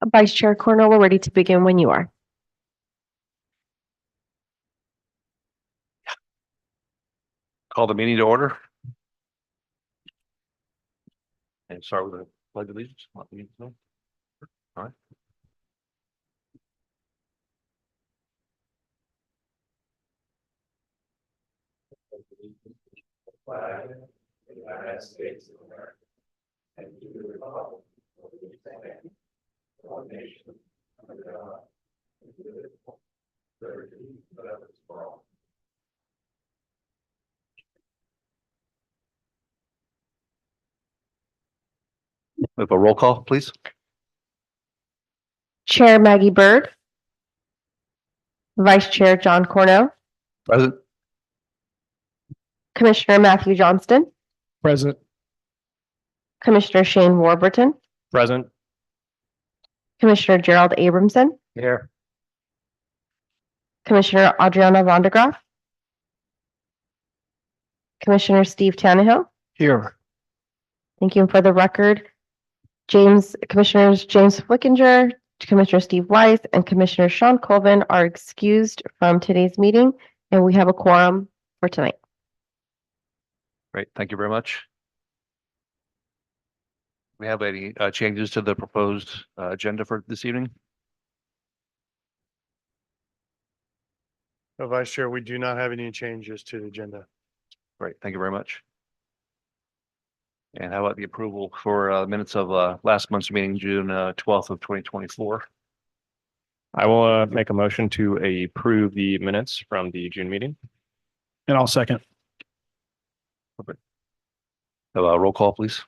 Vice Chair Cornell, we're ready to begin when you are. Call the meeting to order. And start with the pledge of allegiance. All right. Flag of the United States of America and to the republic for which it stands, one nation under God, indivisible, liberty and justice for all. We have a roll call, please. Chair Maggie Bird. Vice Chair John Cornell. Present. Commissioner Matthew Johnston. Present. Commissioner Shane Warburton. Present. Commissioner Gerald Abramson. Here. Commissioner Adriana Vondergraff. Commissioner Steve Tannehill. Here. Thank you. And for the record, Commissioners James Flickinger, Commissioner Steve Weiss, and Commissioner Sean Colvin are excused from today's meeting, and we have a quorum for tonight. Great. Thank you very much. We have any changes to the proposed agenda for this evening? No, Vice Chair, we do not have any changes to the agenda. Great. Thank you very much. And how about the approval for minutes of last month's meeting, June 12th of 2024? I will make a motion to approve the minutes from the June meeting. And I'll second. Roll call, please.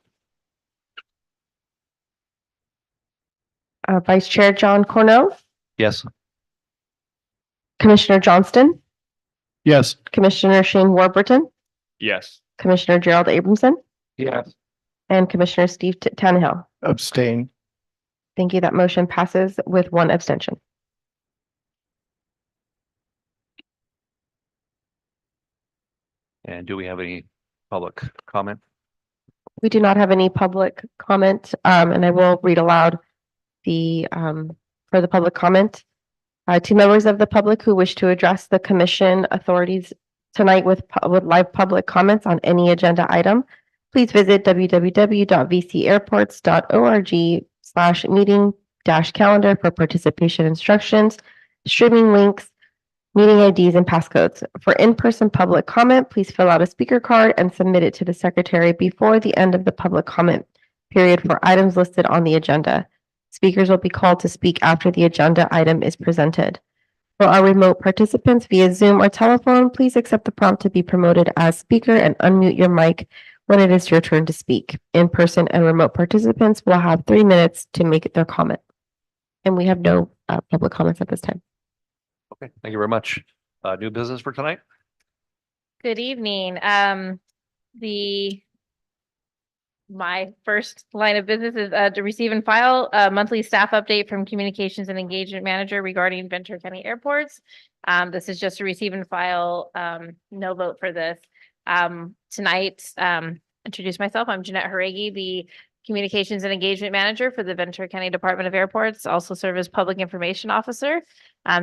Vice Chair John Cornell. Yes. Commissioner Johnston. Yes. Commissioner Shane Warburton. Yes. Commissioner Gerald Abramson. Yes. And Commissioner Steve Tannehill. Abstain. Thank you. That motion passes with one abstention. And do we have any public comment? We do not have any public comment, and I will read aloud the for the public comment. To members of the public who wish to address the commission authorities tonight with live public comments on any agenda item, please visit www.vcairports.org/meeting-calendar for participation instructions, streaming links, meeting IDs, and passcodes. For in-person public comment, please fill out a speaker card and submit it to the secretary before the end of the public comment period for items listed on the agenda. Speakers will be called to speak after the agenda item is presented. For our remote participants via Zoom or telephone, please accept the prompt to be promoted as speaker and unmute your mic when it is your turn to speak. In-person and remote participants will have 3 minutes to make their comment. And we have no public comments at this time. Okay, thank you very much. New business for tonight? Good evening. My first line of business is to receive and file a monthly staff update from Communications and Engagement Manager regarding Ventura County Airports. This is just to receive and file, no vote for this. Tonight, introduce myself. I'm Jeanette Haregi, the Communications and Engagement Manager for the Ventura County Department of Airports, also serve as Public Information Officer.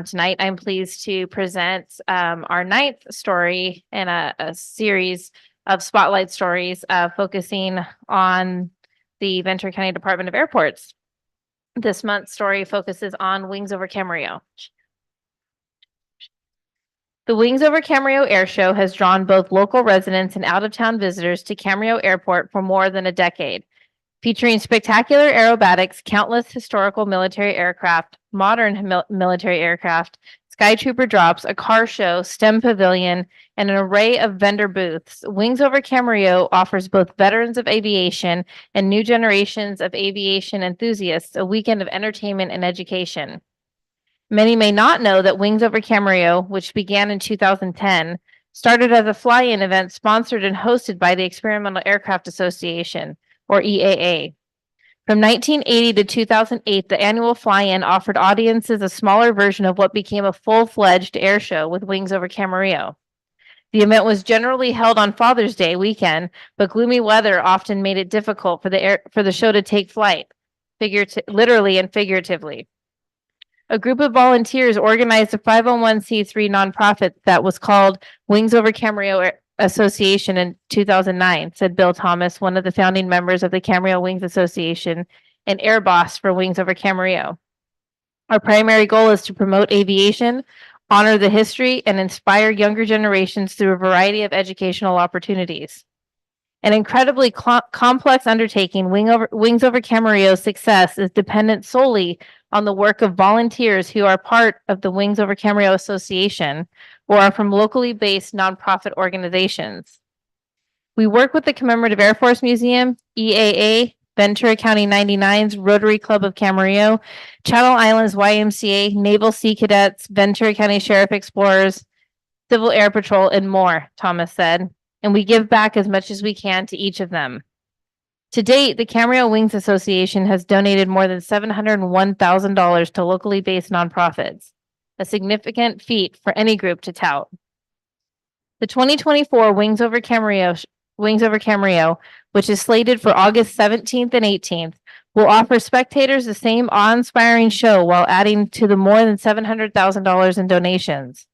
Tonight, I'm pleased to present our 9th story in a series of spotlight stories focusing on the Ventura County Department of Airports. This month's story focuses on Wings Over Camarillo. The Wings Over Camarillo Air Show has drawn both local residents and out-of-town visitors to Camarillo Airport for more than a decade. Featuring spectacular aerobatics, countless historical military aircraft, modern military aircraft, Sky Trooper drops, a car show, STEM pavilion, and an array of vendor booths, Wings Over Camarillo offers both veterans of aviation and new generations of aviation enthusiasts a weekend of entertainment and education. Many may not know that Wings Over Camarillo, which began in 2010, started as a fly-in event sponsored and hosted by the Experimental Aircraft Association, or EAA. From 1980 to 2008, the annual fly-in offered audiences a smaller version of what became a full-fledged air show with Wings Over Camarillo. The event was generally held on Father's Day weekend, but gloomy weather often made it difficult for the show to take flight. literally and figuratively. A group of volunteers organized a 501c3 nonprofit that was called Wings Over Camarillo Association in 2009, said Bill Thomas, one of the founding members of the Camarillo Wings Association and air boss for Wings Over Camarillo. Our primary goal is to promote aviation, honor the history, and inspire younger generations through a variety of educational opportunities. An incredibly complex undertaking, Wings Over Camarillo's success is dependent solely on the work of volunteers who are part of the Wings Over Camarillo Association or are from locally based nonprofit organizations. We work with the Commemorative Air Force Museum, EAA, Ventura County 99's Rotary Club of Camarillo, Channel Islands YMCA, Naval Sea Cadets, Ventura County Sheriff Explorers, Civil Air Patrol, and more, Thomas said, and we give back as much as we can to each of them. To date, the Camarillo Wings Association has donated more than $701,000 to locally based nonprofits, a significant feat for any group to tout. The 2024 Wings Over Camarillo, which is slated for August 17th and 18th, will offer spectators the same awe-inspiring show while adding to the more than $700,000 in donations.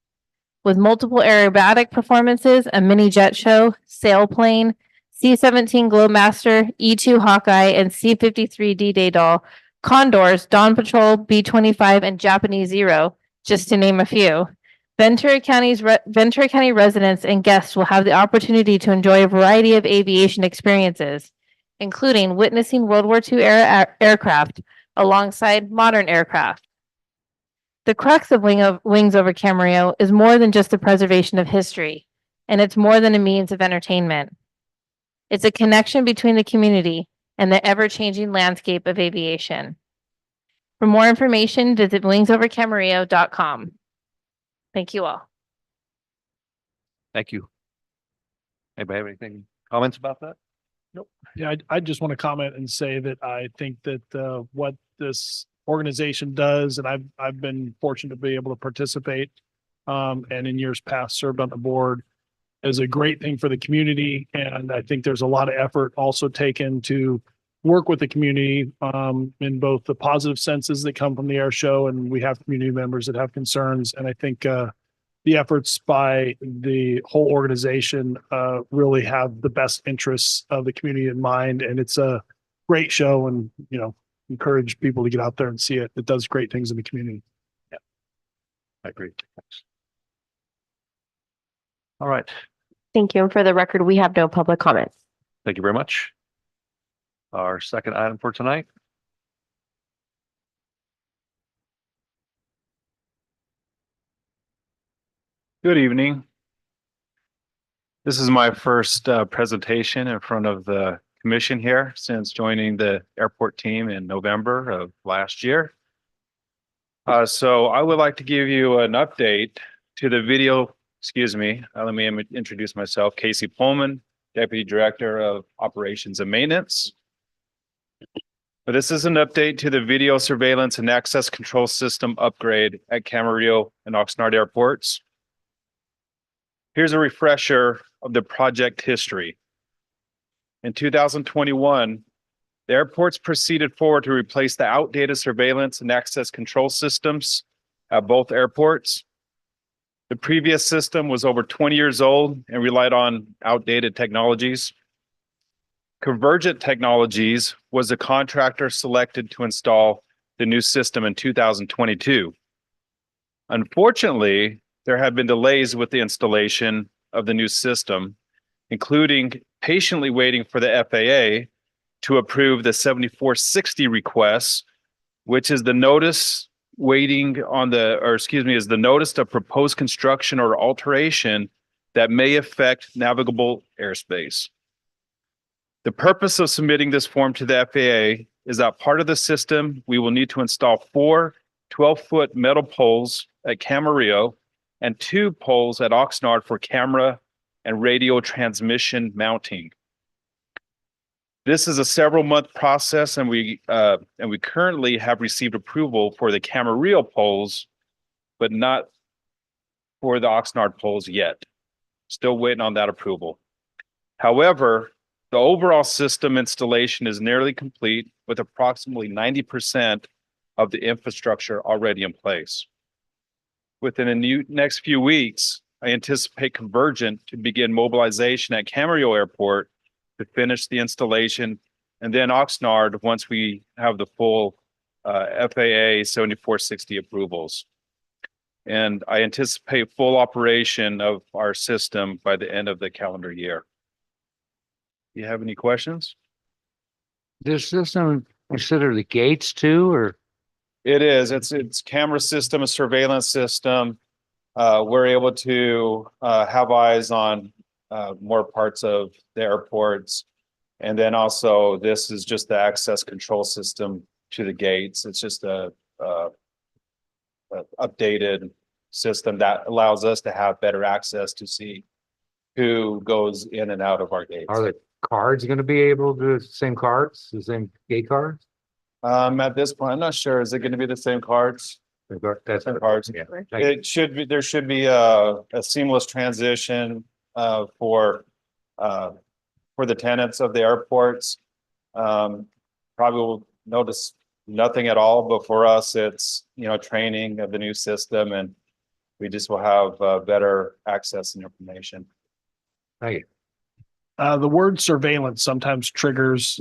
With multiple aerobatic performances, a mini jet show, sailplane, C-17 Globemaster, E-2 Hawkeye, and C-53 D-Day doll, Condors, Dawn Patrol, B-25, and Japanese Zero, just to name a few. Ventura County residents and guests will have the opportunity to enjoy a variety of aviation experiences, including witnessing World War II era aircraft alongside modern aircraft. The crux of Wings Over Camarillo is more than just the preservation of history, and it's more than a means of entertainment. It's a connection between the community and the ever-changing landscape of aviation. For more information, visit wingsovercamarillo.com. Thank you all. Thank you. Anybody have anything, comments about that? Yeah, I just want to comment and say that I think that what this organization does, and I've been fortunate to be able to participate, and in years past served on the board, is a great thing for the community. And I think there's a lot of effort also taken to work with the community in both the positive senses that come from the air show, and we have community members that have concerns. And I think the efforts by the whole organization really have the best interests of the community in mind. And it's a great show, and, you know, encourage people to get out there and see it. It does great things in the community. I agree. Thanks. All right. Thank you. And for the record, we have no public comments. Thank you very much. Our second item for tonight. Good evening. This is my first presentation in front of the commission here since joining the airport team in November of last year. So I would like to give you an update to the video. Excuse me. Let me introduce myself. Casey Pullman, Deputy Director of Operations and Maintenance. But this is an update to the video surveillance and access control system upgrade at Camarillo and Oxnard airports. Here's a refresher of the project history. In 2021, the airports proceeded forward to replace the outdated surveillance and access control systems at both airports. The previous system was over 20 years old and relied on outdated technologies. Convergent Technologies was the contractor selected to install the new system in 2022. Unfortunately, there have been delays with the installation of the new system, including patiently waiting for the FAA to approve the 7460 request, which is the notice is the notice of proposed construction or alteration that may affect navigable airspace. The purpose of submitting this form to the FAA is that part of the system, we will need to install 4 12-foot metal poles at Camarillo and 2 poles at Oxnard for camera and radio transmission mounting. This is a several-month process, and we currently have received approval for the Camarillo poles, but not for the Oxnard poles yet. Still waiting on that approval. However, the overall system installation is nearly complete, with approximately 90% of the infrastructure already in place. Within the next few weeks, I anticipate Convergent to begin mobilization at Camarillo Airport to finish the installation, and then Oxnard once we have the full FAA 7460 approvals. And I anticipate full operation of our system by the end of the calendar year. Do you have any questions? Does system consider the gates too, or? It is. It's camera system, a surveillance system. We're able to have eyes on more parts of the airports. And then also this is just the access control system to the gates. It's just a updated system that allows us to have better access to see who goes in and out of our gates. Are the cards going to be able to, same cards, the same gate cards? At this point, I'm not sure. Is it going to be the same cards? That's Same cards. Yeah. Thank you. It should be, there should be a seamless transition for the tenants of the airports. Probably will notice nothing at all, but for us, it's, you know, training of the new system, and we just will have better access and information. Thank you. The word surveillance sometimes triggers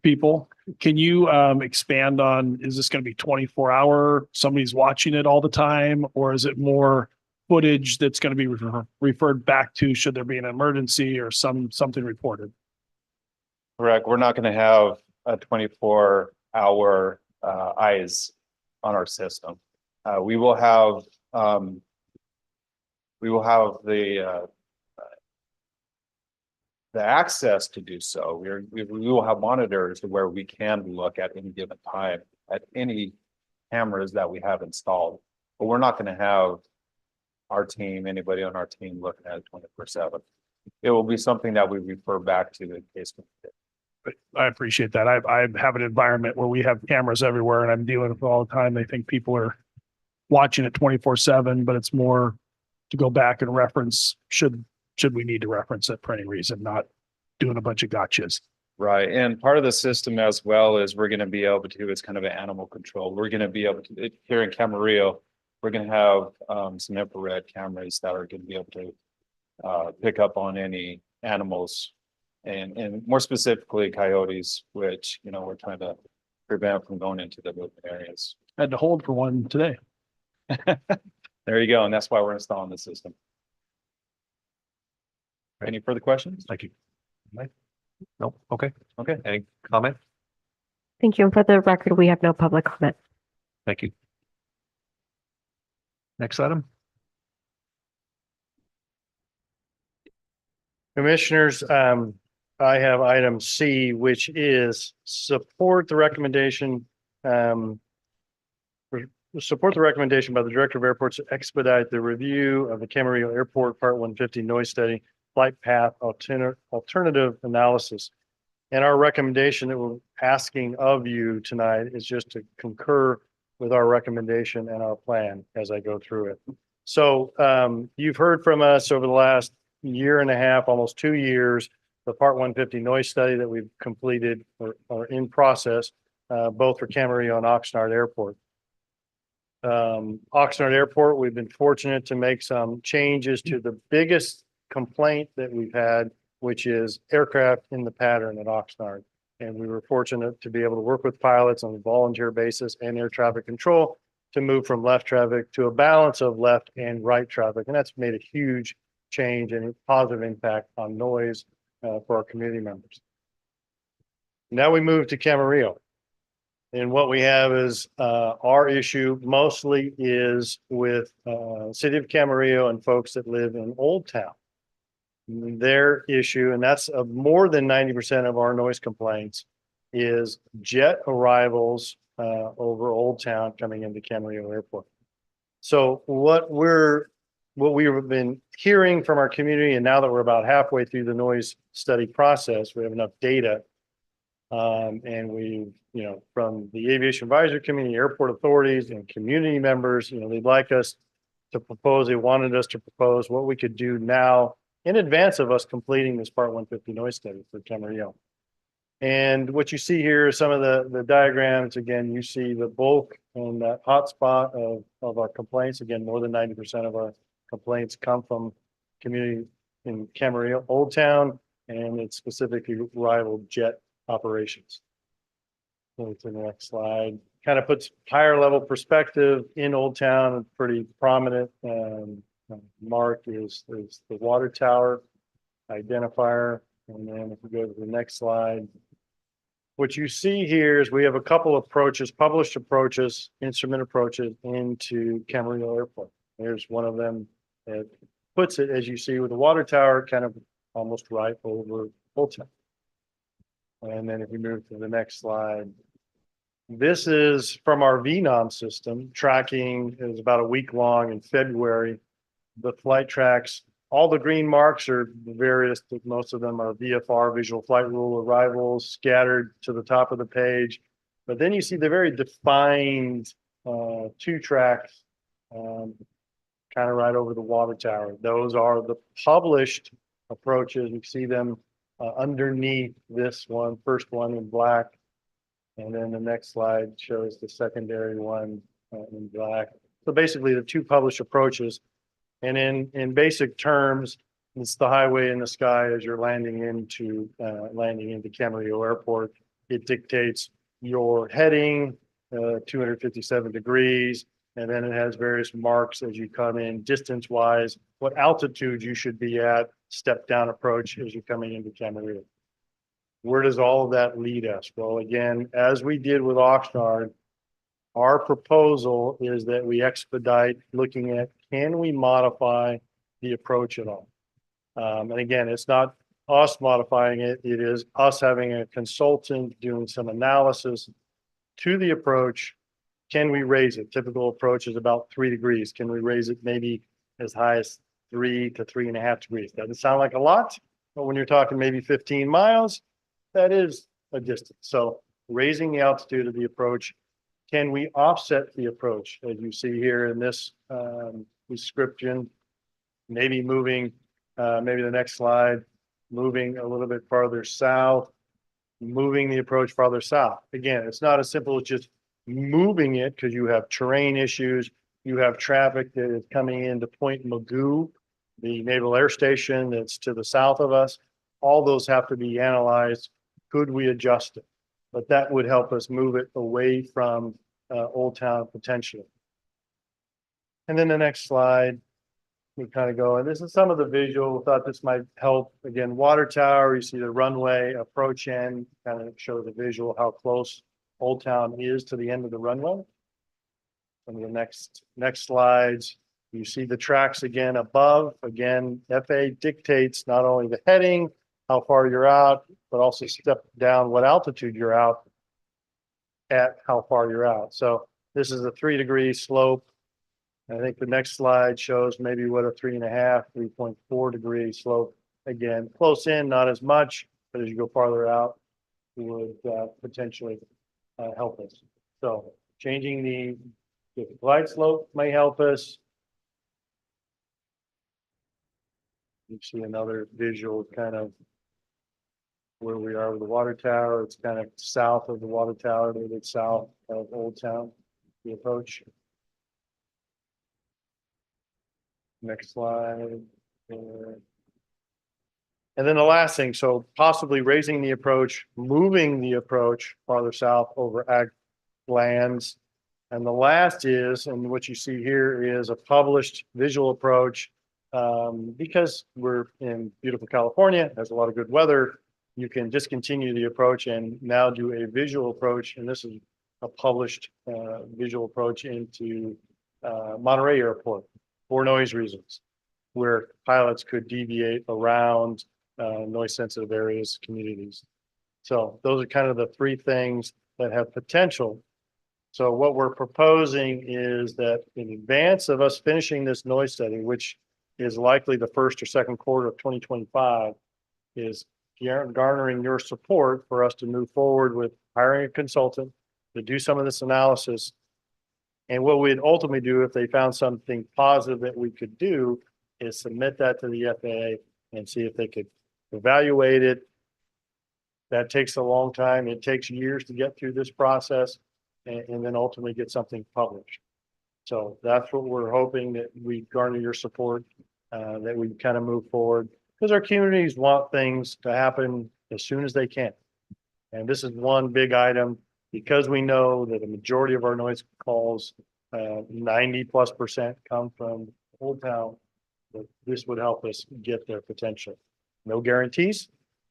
people. Can you expand on, is this going to be 24-hour, somebody's watching it all the time, or is it more footage that's going to be referred back to should there be an emergency or something reported? Correct. We're not going to have a 24-hour eyes on our system. We will have the access to do so. We will have monitors where we can look at any given time at any cameras that we have installed, but we're not going to have our team, anybody on our team looking at it 24/7. It will be something that we refer back to in case. But I appreciate that. I have an environment where we have cameras everywhere and I'm dealing with it all the time. They think people are watching it 24/7, but it's more to go back and reference should we need to reference it for any reason, not doing a bunch of gotchas. Right. And part of the system as well is we're going to be able to, it's kind of an animal control. We're going to be able to, here in Camarillo, we're going to have some infrared cameras that are going to be able to pick up on any animals and more specifically coyotes, which, you know, we're trying to prevent from going into the movement areas. Had to hold for one today. There you go. And that's why we're installing the system. Any further questions? Thank you. No, okay. Okay. Any comment? Thank you. And for the record, we have no public comment. Thank you. Next item. Commissioners, I have item C, which is support the recommendation support the recommendation by the Director of Airports to expedite the review of the Camarillo Airport Part 150 noise study, flight path alternative analysis. And our recommendation that we're asking of you tonight is just to concur with our recommendation and our plan as I go through it. So you've heard from us over the last year and a half, almost 2 years, the Part 150 noise study that we've completed or in process, both for Camarillo and Oxnard Airport. Oxnard Airport, we've been fortunate to make some changes to the biggest complaint that we've had, which is aircraft in the pattern at Oxnard. And we were fortunate to be able to work with pilots on a volunteer basis and air traffic control to move from left traffic to a balance of left and right traffic. And that's made a huge change and a positive impact on noise for our community members. Now we move to Camarillo. And what we have is our issue mostly is with city of Camarillo and folks that live in Old Town. Their issue, and that's more than 90% of our noise complaints, is jet arrivals over Old Town coming into Camarillo Airport. So what we've been hearing from our community, and now that we're about halfway through the noise study process, we have enough data. And we, from the Aviation Advisory Committee, airport authorities and community members, they'd like us to propose, they wanted us to propose what we could do now in advance of us completing this Part 150 noise study for Camarillo. And what you see here is some of the diagrams. Again, you see the bulk and that hotspot of our complaints. Again, more than 90% of our complaints come from community in Camarillo, Old Town, and it's specifically rival jet operations. Go to the next slide. Kind of puts higher level perspective in Old Town. A pretty prominent mark is the water tower identifier. And then if we go to the next slide, what you see here is we have a couple approaches, published approaches, instrument approaches into Camarillo Airport. There's one of them that puts it, as you see, with the water tower kind of almost right over Old Town. And then if we move to the next slide, this is from our VNOM system. Tracking is about a week long in February. The flight tracks, all the green marks are various, most of them are VFR, visual flight rule arrivals, scattered to the top of the page. But then you see the very defined two tracks kind of right over the water tower. Those are the published approaches. You see them underneath this one, first one in black. And then the next slide shows the secondary one in black. So basically the two published approaches. And in basic terms, it's the highway in the sky as you're landing into Camarillo Airport. It dictates your heading, 257 degrees, and then it has various marks as you come in distance-wise, what altitude you should be at, step-down approach as you're coming into Camarillo. Where does all of that lead us? Well, again, as we did with Oxnard, our proposal is that we expedite looking at, can we modify the approach at all? And again, it's not us modifying it. It is us having a consultant doing some analysis to the approach. Can we raise it? Typical approach is about 3 degrees. Can we raise it maybe as high as 3 to 3.5 degrees? Doesn't sound like a lot, but when you're talking maybe 15 miles, that is a distance. So raising the altitude of the approach. Can we offset the approach? As you see here in this description, maybe moving, maybe the next slide, moving a little bit farther south, moving the approach farther south. Again, it's not as simple as just moving it because you have terrain issues. You have traffic that is coming into Point Magoo, the Naval Air Station that's to the south of us. All those have to be analyzed. Could we adjust it? But that would help us move it away from Old Town potentially. And then the next slide, we kind of go, and this is some of the visual. Thought this might help. Again, water tower, you see the runway approach end, kind of show the visual how close Old Town is to the end of the runway. And the next slides, you see the tracks again above. Again, FAA dictates not only the heading, how far you're out, but also step down what altitude you're out at, how far you're out. So this is a 3-degree slope. I think the next slide shows maybe what a 3.5, 3.4 degree slope. Again, close in, not as much, but as you go farther out, would potentially help us. So changing the glide slope may help us. You see another visual kind of where we are with the water tower. It's kind of south of the water tower, a little bit south of Old Town, the approach. Next slide. And then the last thing, so possibly raising the approach, moving the approach farther south over ag lands. And the last is, and what you see here is a published visual approach. Because we're in beautiful California, has a lot of good weather, you can discontinue the approach and now do a visual approach. And this is a published visual approach into Monterey Airport for noise reasons, where pilots could deviate around noise sensitive areas, communities. So those are kind of the 3 things that have potential. So what we're proposing is that in advance of us finishing this noise study, which is likely the first or second quarter of 2025, is garnering your support for us to move forward with hiring a consultant to do some of this analysis. And what we'd ultimately do if they found something positive that we could do is submit that to the FAA and see if they could evaluate it, that takes a long time. It takes years to get through this process and then ultimately get something published. So that's what we're hoping, that we garner your support, that we kind of move forward, because our communities want things to happen as soon as they can. And this is one big item, because we know that a majority of our noise calls, 90+% come from Old Town, that this would help us get there potentially. No guarantees,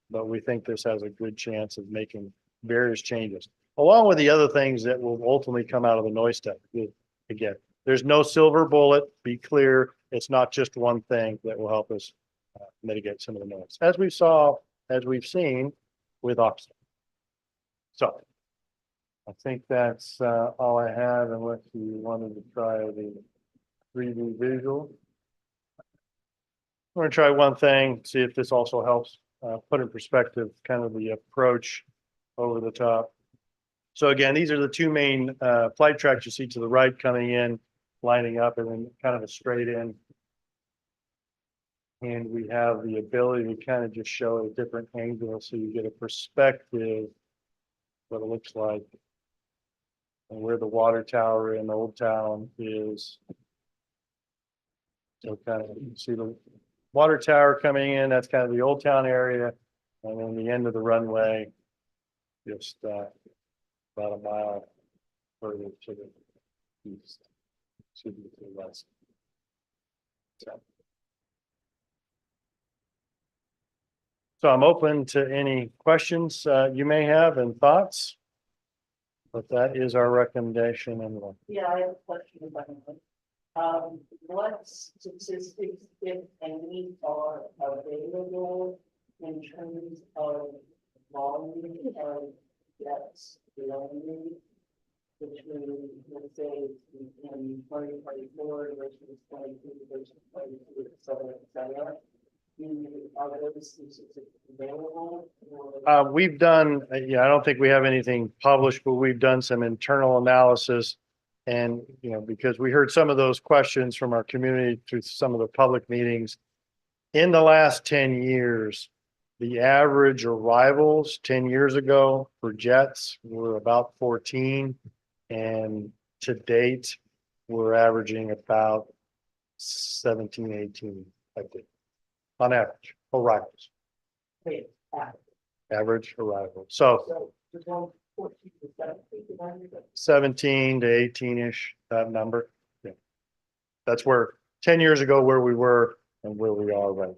but we think this has a good chance of making various changes, along with the other things that will ultimately come out of the noise study. Again, there's no silver bullet. Be clear, it's not just one thing that will help us mitigate some of the noise, as we've seen with Oxford. So I think that's all I have, unless you wanted to try the 3D visual. We're gonna try one thing, see if this also helps put in perspective kind of the approach over the top. So again, these are the two main flight tracks you see to the right coming in, lining up, and then kind of a straight in. And we have the ability to kind of just show a different angle so you get a perspective what it looks like and where the water tower in Old Town is. So kind of you can see the water tower coming in, that's kind of the Old Town area, and then the end of the runway, just about a mile further to the east, to the west. So I'm open to any questions you may have and thoughts. But that is our recommendation anyway. Yeah, I have a question about it. What statistics, if any, are available in terms of volume of jets belonging between, let's say, in 2024 versus 22 versus 22, et cetera? Are those statistics available? We've done, I don't think we have anything published, but we've done some internal analysis. And, because we heard some of those questions from our community through some of the public meetings. In the last 10 years, the average arrivals 10 years ago for jets were about 14. And to date, we're averaging about 17, 18, I think, on average, arrivals. Wait, Average arrival. So just 14 to 17, 17 to 18-ish, that number. Yeah. That's where 10 years ago where we were and where we are right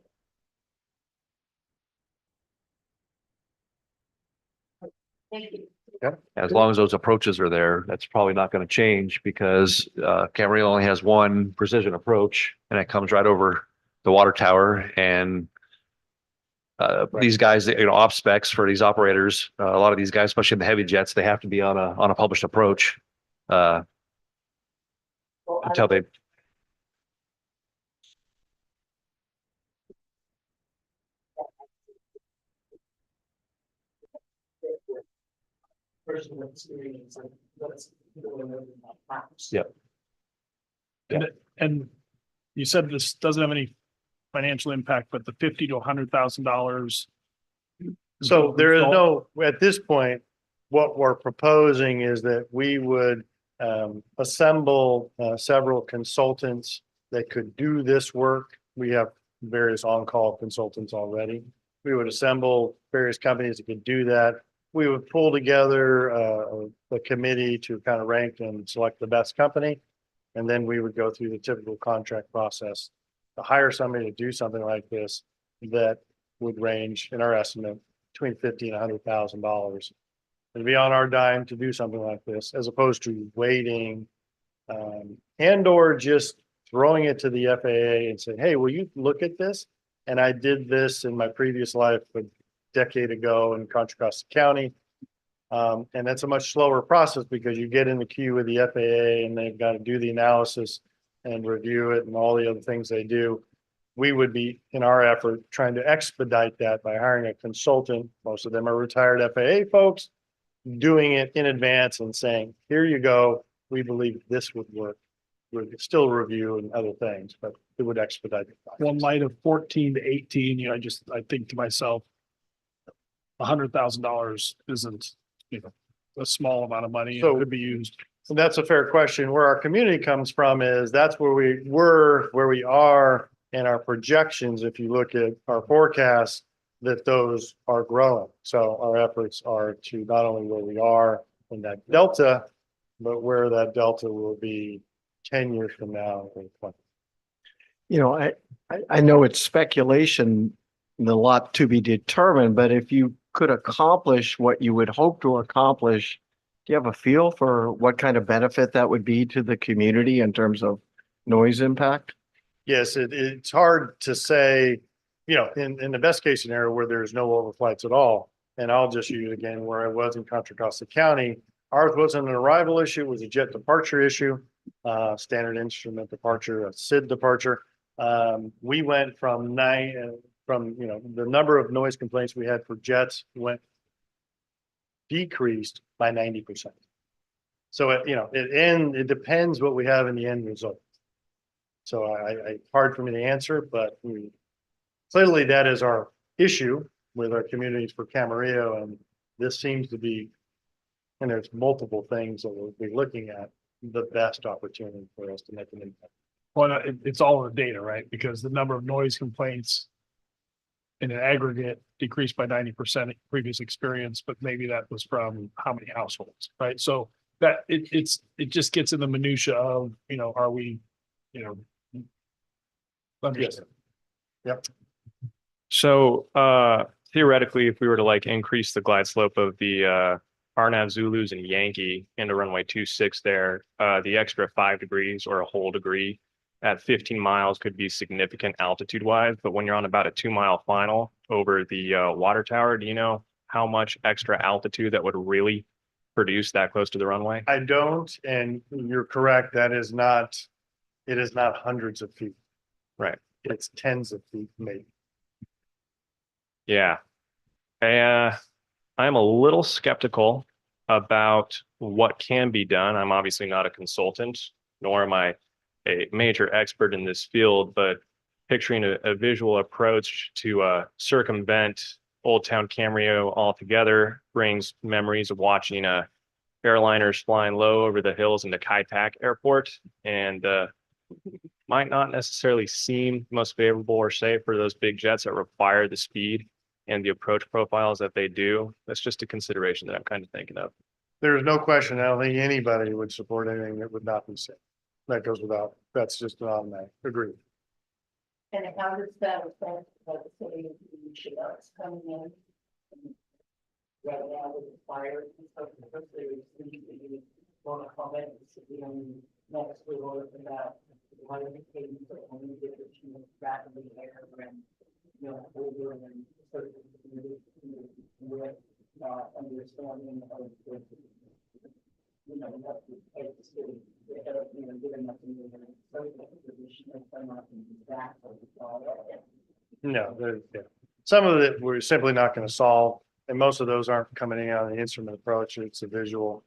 now. Thank you. As long as those approaches are there, that's probably not going to change because Camarillo only has one precision approach and it comes right over the water tower. And these guys, op specs for these operators, a lot of these guys, especially in the heavy jets, they have to be on a published approach until they. Personal experience and what's going on in my house. Yep. And you said this doesn't have any financial impact, but the $50,000 to $100,000. So there is no, at this point, what we're proposing is that we would assemble several consultants that could do this work. We have various on-call consultants already. We would assemble various companies that could do that. We would pull together a committee to kind of rank and select the best company. And then we would go through the typical contract process to hire somebody to do something like this that would range, in our estimate, between $50,000 and $100,000. It'd be on our dime to do something like this, as opposed to waiting and or just throwing it to the FAA and saying, hey, will you look at this? And I did this in my previous life a decade ago in Contra Costa County. And that's a much slower process because you get in the queue with the FAA and they've got to do the analysis and review it and all the other things they do. We would be, in our effort, trying to expedite that by hiring a consultant. Most of them are retired FAA folks, doing it in advance and saying, here you go. We believe this would work. We'd still review and other things, but it would expedite the process. One light of 14 to 18, I think to myself, $100,000 isn't, a small amount of money. It So- could be used. And that's a fair question. Where our community comes from is that's where we were, where we are, and our projections, if you look at our forecasts, that those are growing. So our efforts are to not only where we are in that delta, but where that delta will be 10 years from now. Or 20. I know it's speculation and a lot to be determined, but if you could accomplish what you would hope to accomplish, do you have a feel for what kind of benefit that would be to the community in terms of noise impact? Yes, it's hard to say, in the best case scenario where there's no overflights at all. And I'll just use again where I was in Contra Costa County. Ours wasn't an arrival issue, it was a jet departure issue, standard instrument departure, a SID departure. We went from the number of noise complaints we had for jets decreased by 90%. So it depends what we have in the end result. So hard for me to answer, but clearly that is our issue with our communities for Camarillo, and this seems to be, and there's multiple things that we'll be looking at, the best opportunity for us to make an impact. Well, it's all in the data, right? Because the number of noise complaints in an aggregate decreased by 90% previous experience, but maybe that was from how many households, right? So that it just gets in the minutia of, are we, understand. Yep. So theoretically, if we were to increase the glide slope of the Arnav Zulus and Yankee into runway 26 there, the extra 5 degrees or a whole degree at 15 miles could be significant altitude wise. But when you're on about a 2-mile final over the water tower, do you know how much extra altitude that would really produce that close to the runway? I don't, and you're correct, it is not hundreds of feet. Right. It's tens of feet, maybe. Yeah. I'm a little skeptical about what can be done. I'm obviously not a consultant, nor am I a major expert in this field, but picturing a visual approach to circumvent Old Town Camarillo altogether brings memories of watching airliners flying low over the hills into Kai-Tak Airport, and might not necessarily seem most favorable or safe for those big jets that require the speed and the approach profiles that they do. That's just a consideration that I'm kind of thinking of. There's no question. I don't think anybody would support anything that would not be safe. That goes without, that's just an automatic. Agreed. And how does that affect the city of It's coming in? Right now with the fires and stuff, because there's the want to comment, the city on next week or about why are they taking so only get it rapidly air and over and certain with understanding of what the city giving us No, some of it we're simply not going to solve, and most of those aren't coming out of the instrument approach. It's a visual,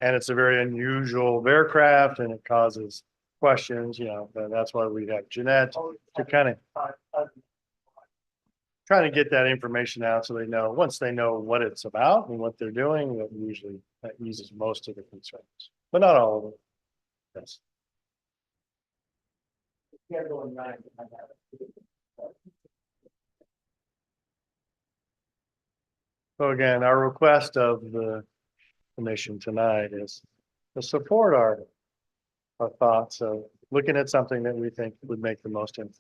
and it's a very unusual aircraft, and it causes questions. That's why we have Jeanette to kind of trying to get that information out so they know. Once they know what it's about and what they're doing, that eases most of the concerns, but not all of them. Yes. So again, our request of the commission tonight is to support our thoughts of looking at something that we think would make the most impact.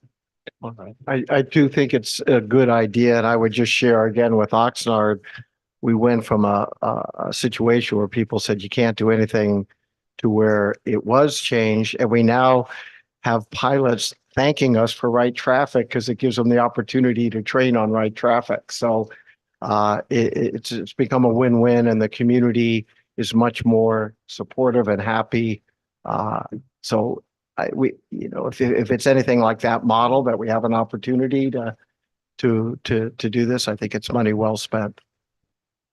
I do think it's a good idea, and I would just share again with Oxnard, we went from a situation where people said you can't do anything to where it was changed, and we now have pilots thanking us for right traffic because it gives them the opportunity to train on right traffic. So it's become a win-win, and the community is much more supportive and happy. So if it's anything like that model that we have an opportunity to do this, I think it's money well spent.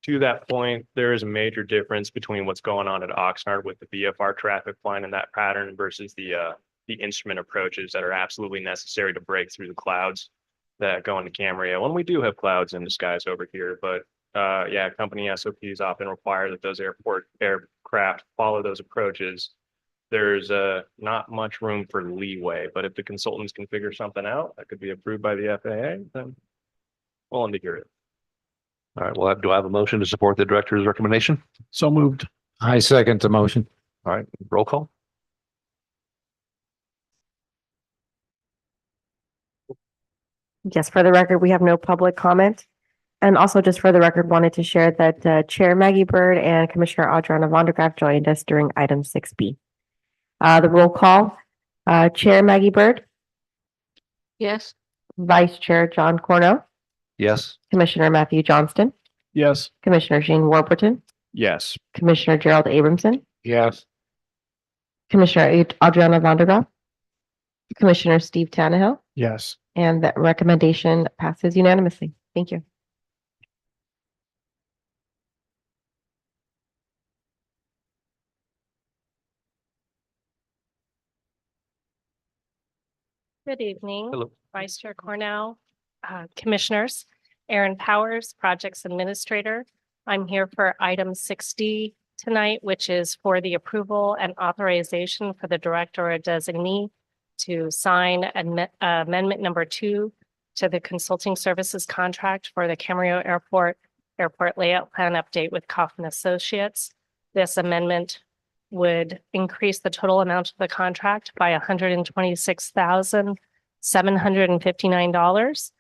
To that point, there is a major difference between what's going on at Oxnard with the VFR traffic flying in that pattern versus the instrument approaches that are absolutely necessary to break through the clouds that go into Camarillo. And we do have clouds in the skies over here, but company SOPs often require that those aircraft follow those approaches. There's not much room for leeway, but if the consultants can figure something out that could be approved by the FAA, then willing to hear it. All right, well, do I have a motion to support the director's recommendation? So moved. I second the motion. All right, roll call. Yes, for the record, we have no public comment. And also just for the record, wanted to share that Chair Maggie Bird and Commissioner Adriana Vondergraff joined us during item 6B. The roll call, Chair Maggie Bird, Yes. Vice Chair John Cornell, Yes. Commissioner Matthew Johnston, Yes. Commissioner Shane Warburton, Yes. Commissioner Gerald Abramson, Yes. Commissioner Adriana Vondergraff, Commissioner Steve Tannehill, Yes. and that recommendation passes unanimously. Thank you. Good evening, Hello. Vice Chair Cornell, Commissioners, Aaron Powers, Projects Administrator. I'm here for item 6D tonight, which is for the approval and authorization for the director or designee to sign amendment number 2 to the consulting services contract for the Camarillo Airport layout plan update with Kaufman Associates. This amendment would increase the total amount of the contract by $126,759,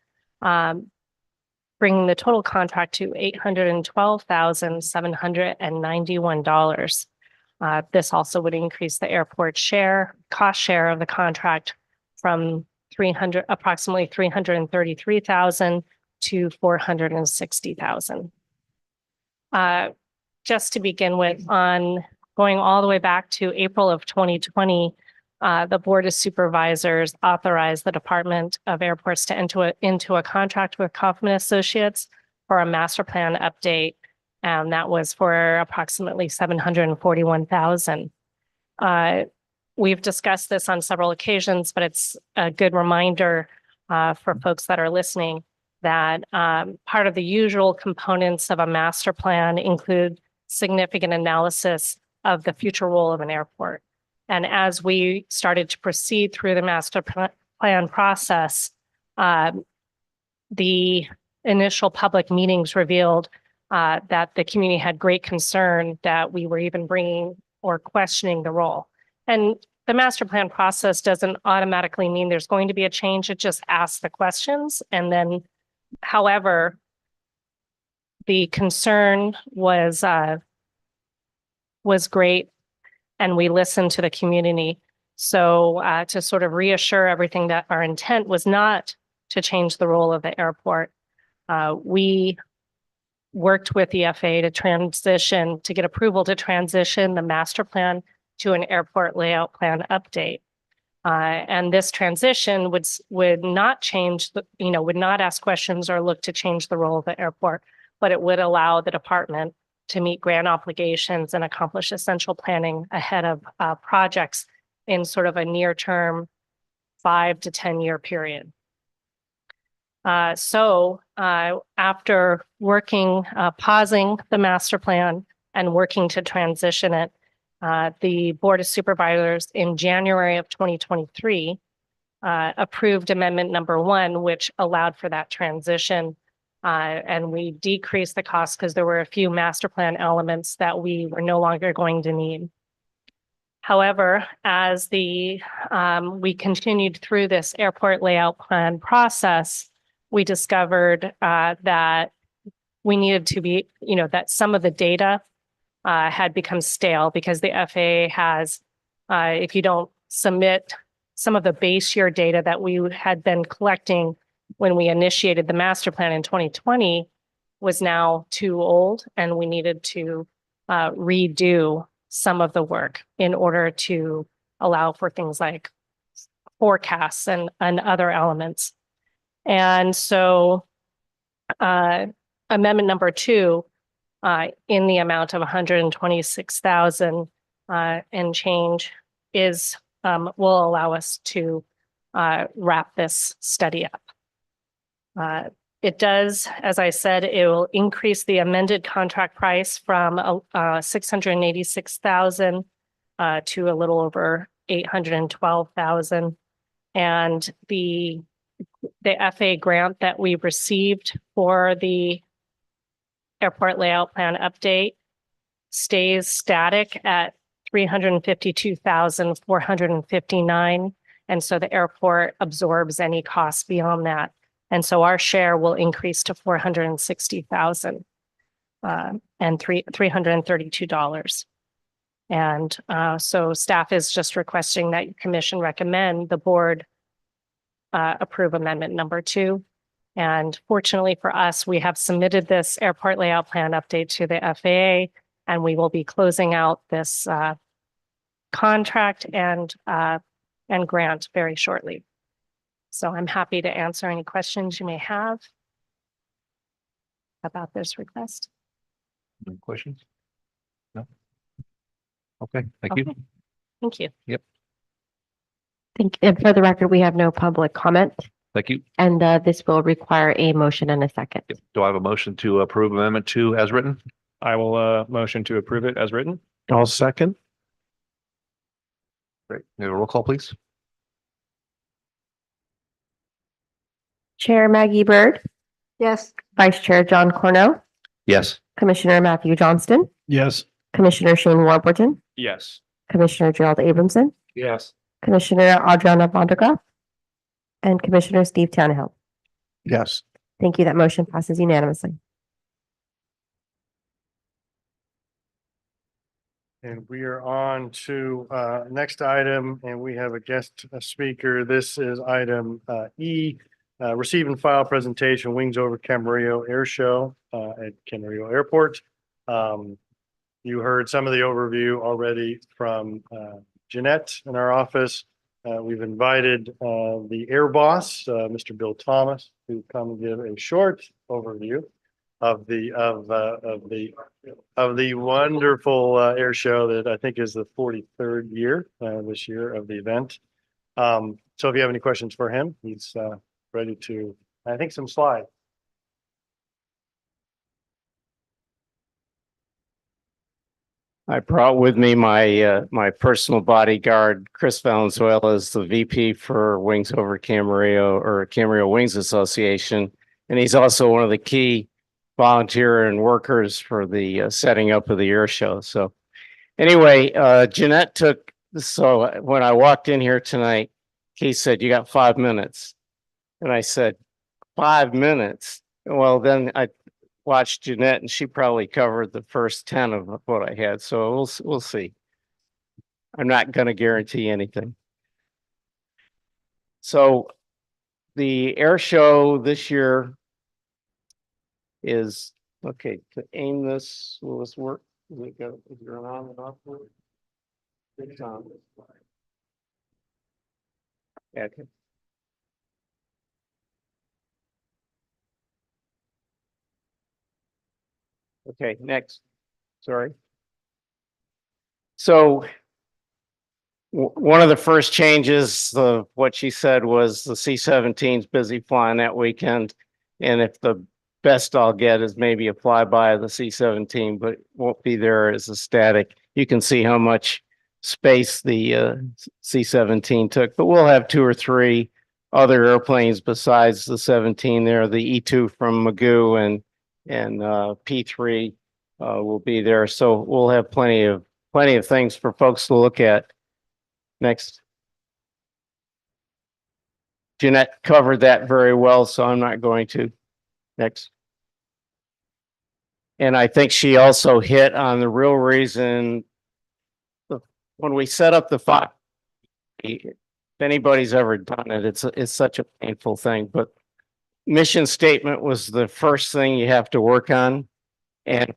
bringing the total contract to $812,791. This also would increase the airport cost share of the contract from approximately $333,000 to $460,000. Just to begin with, going all the way back to April of 2020, the Board of Supervisors authorized the Department of Airports to enter into a contract with Kaufman Associates for a master plan update, and that was for approximately $741,000. We've discussed this on several occasions, but it's a good reminder for folks that are listening that part of the usual components of a master plan include significant analysis of the future role of an airport. And as we started to proceed through the master plan process, the initial public meetings revealed that the community had great concern that we were even bringing or questioning the role. And the master plan process doesn't automatically mean there's going to be a change. It just asks the questions. And then, however, the concern was great, and we listened to the community. So to sort of reassure everything that our intent was not to change the role of the airport, we worked with the FAA to get approval to transition the master plan to an airport layout plan update. And this transition would not change, would not ask questions or look to change the role of the airport, but it would allow the department to meet grant obligations and accomplish essential planning ahead of projects in sort of a near-term 5 to 10-year period. So after pausing the master plan and working to transition it, the Board of Supervisors in January of 2023 approved amendment number 1, which allowed for that transition. And we decreased the cost because there were a few master plan elements that we were no longer going to need. However, as we continued through this airport layout plan process, we discovered that we needed to be, that some of the data had become stale because the FAA has, if you don't submit some of the base year data that we had been collecting when we initiated the master plan in 2020 was now too old, and we needed to redo some of the work in order to allow for things like forecasts and other elements. And so amendment number 2 in the amount of $126,000 and change will allow us to wrap this study up. It does, as I said, it will increase the amended contract price from 686,000 to a little over 812,000. And the FA grant that we received for the airport layout plan update stays static at 352,459. And so the airport absorbs any costs beyond that. And so our share will increase to 460,000 and $332. And so staff is just requesting that your commission recommend the board approve amendment number 2. And fortunately for us, we have submitted this airport layout plan update to the FAA, and we will be closing out this contract and grant very shortly. So I'm happy to answer any questions you may have about this request. Any questions? No? Okay, thank you. Okay. Thank you. And for the record, we have no public comment, Thank you. and this will require a motion and a second. Do I have a motion to approve amendment 2 as written? I will motion to approve it as written. I'll second. Great. May we have a roll call, please? Chair Maggie Bird, Yes. Vice Chair John Cornell, Yes. Commissioner Matthew Johnston, Yes. Commissioner Shane Warburton, Yes. Commissioner Gerald Abramson, Yes. Commissioner Adriana Vondergraff, and Commissioner Steve Tannehill. Yes. Thank you. That motion passes unanimously. And we are on to next item, and we have a guest speaker. This is item E. Receive and file presentation, Wings Over Camarillo Air Show at Camarillo Airport. You heard some of the overview already from Jeanette in our office. We've invited the air boss, Mr. Bill Thomas, to come give a short overview of the wonderful air show that I think is the 43rd year this year of the event. So if you have any questions for him, he's ready to, I think, some slides. I brought with me my personal bodyguard, Chris Valenzuela, is the VP for Wings Over Camarillo or Camarillo Wings Association. And he's also one of the key volunteer and workers for the setting up of the air show. So anyway, Jeanette took, so when I walked in here tonight, he said, "You got 5 minutes." And I said, 5 minutes? Well, then I watched Jeanette and she probably covered the first 10 of what I had. So we'll see. I'm not going to guarantee anything. So the air show this year is, okay, to aim this, will this work? Is it on and off? It's on. Okay. Okay, next. Sorry. So one of the first changes, what she said was the C-17 is busy flying that weekend. And if the best I'll get is maybe a flyby of the C-17, but won't be there as a static. You can see how much space the C-17 took, but we'll have 2 or 3 other airplanes besides the 17 there, the E-2 from Magoo and P3 will be there. So we'll have plenty of things for folks to look at. Next. Jeanette covered that very well, so I'm not going to. Next. And I think she also hit on the real reason when we set up the file. If anybody's ever done it, it's such a painful thing, but mission statement was the first thing you have to work on. And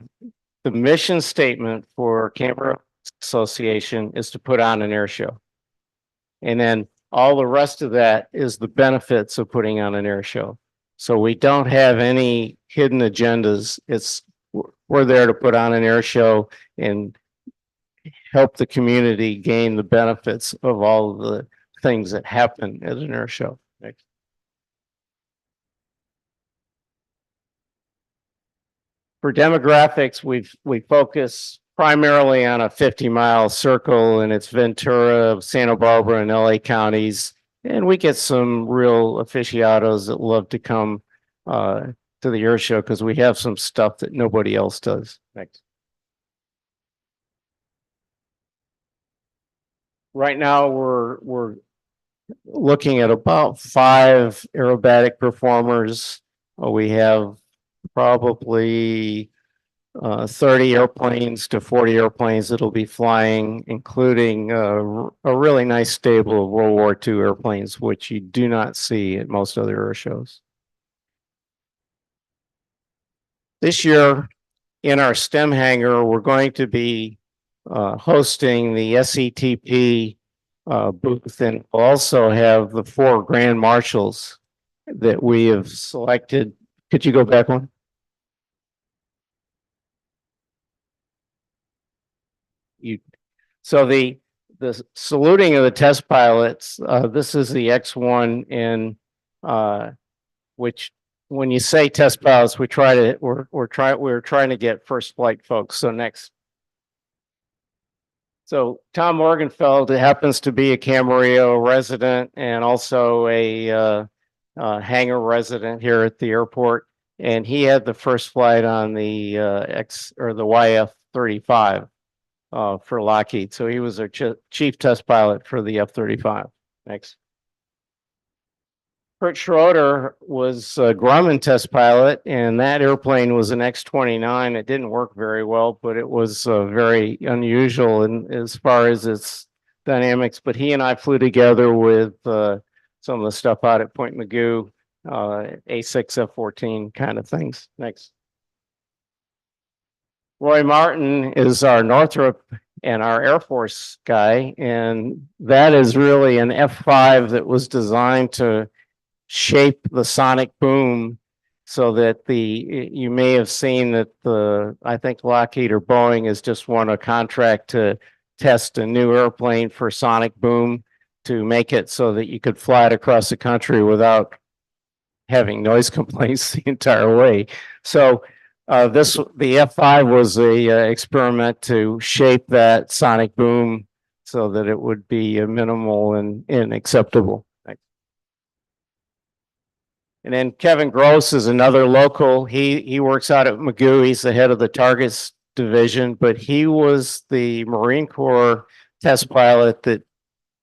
the mission statement for Camarillo Association is to put on an air show. And then all the rest of that is the benefits of putting on an air show. So we don't have any hidden agendas. We're there to put on an air show and help the community gain the benefits of all of the things that happen at an air show. Next. For demographics, we focus primarily on a 50-mile circle, and it's Ventura, Santa Barbara, and LA counties. And we get some real aficionados that love to come to the air show because we have some stuff that nobody else does. Next. Right now, we're looking at about 5 aerobatic performers. We have probably 30 airplanes to 40 airplanes that'll be flying, including a really nice stable of World War II airplanes, which you do not see at most other air shows. This year, in our STEM hangar, we're going to be hosting the SETP booth, and also have the 4 Grand Marshals that we have selected. Could you go back one? So the saluting of the test pilots, this is the X1 in which when you say test pilots, we're trying to get first flight folks. So next. So Tom Morgenfeld happens to be a Camarillo resident and also a hangar resident here at the airport, and he had the first flight on the YF-35 for Lockheed. So he was our chief test pilot for the F-35. Next. Kurt Schroeder was a Grumman test pilot, and that airplane was an X-29. It didn't work very well, but it was very unusual in as far as its dynamics. But he and I flew together with some of the stuff out at Point Mugu, A6, F-14 kind of things. Next. Roy Martin is our Northrop and our Air Force guy, and that is really an F-5 that was designed to shape the sonic boom so that you may have seen that I think Lockheed or Boeing has just won a contract to test a new airplane for sonic boom to make it so that you could fly it across the country without having noise complaints the entire way. So the F-5 was a experiment to shape that sonic boom so that it would be minimal and acceptable. And then Kevin Gross is another local. He works out at Mugu. He's the head of the targets division, but he was the Marine Corps test pilot that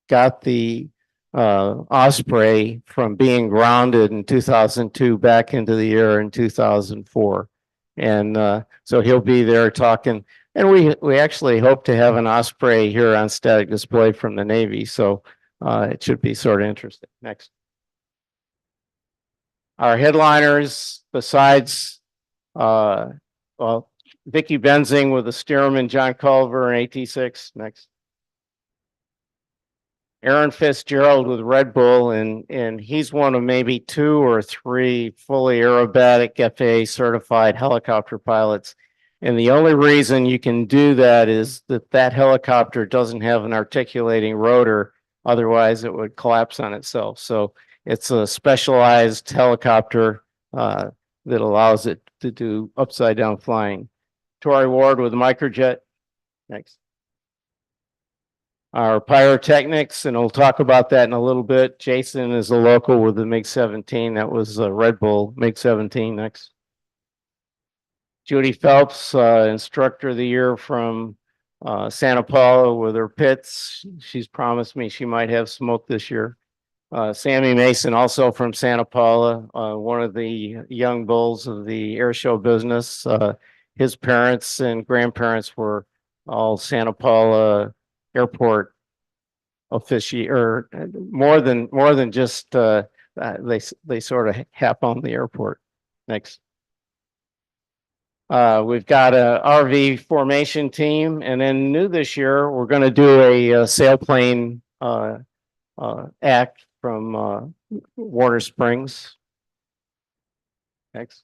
got the Osprey from being grounded in 2002 back into the air in 2004. And so he'll be there talking. And we actually hope to have an Osprey here on static display from the Navy. So it should be sort of interesting. Next. Our headliners, besides, Vicky Benzing with the Stearman, John Culver and AT6. Next. Aaron Fitzgerald with Red Bull, and he's one of maybe 2 or 3 fully aerobatic FAA certified helicopter pilots. And the only reason you can do that is that helicopter doesn't have an articulating rotor. Otherwise, it would collapse on itself. So it's a specialized helicopter that allows it to do upside down flying. Torrey Ward with Microjet. Next. Our pyrotechnics, and we'll talk about that in a little bit. Jason is a local with the MiG-17. That was a Red Bull MiG-17. Next. Judy Phelps, instructor of the year from Santa Paula with her pits. She's promised me she might have smoke this year. Sammy Mason, also from Santa Paula, one of the young bulls of the air show business. His parents and grandparents were all Santa Paula airport or more than just they sort of half own the airport. Next. We've got a RV formation team, and then new this year we're going to do a sailplane act from Warner Springs. Next.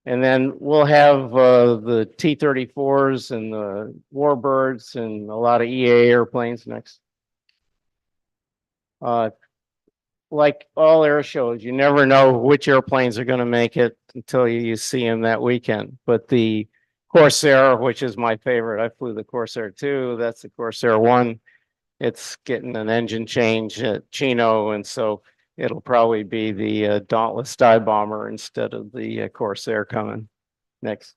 And then we'll have the T-34s and the Warbirds and a lot of EA airplanes next. like all air shows, you never know which airplanes are gonna make it until you see them that weekend. But the Corsair, which is my favorite, I flew the Corsair 2, that's the Corsair 1. It's getting an engine change at Chino, and so it'll probably be the Dauntless Dive Bomber instead of the Corsair coming next.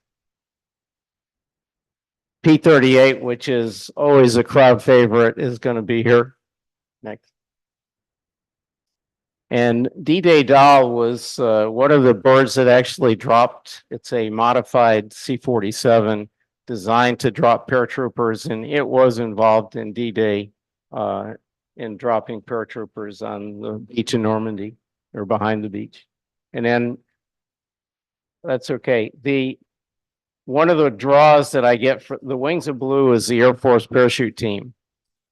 P-38, which is always a crowd favorite, is gonna be here next. And D-Day Doll was one of the birds that actually dropped. It's a modified C-47 designed to drop paratroopers, and it was involved in D-Day in dropping paratroopers on the beach in Normandy or behind the beach. And then that's okay. One of the draws that I get for the Wings of Blue is the Air Force parachute team.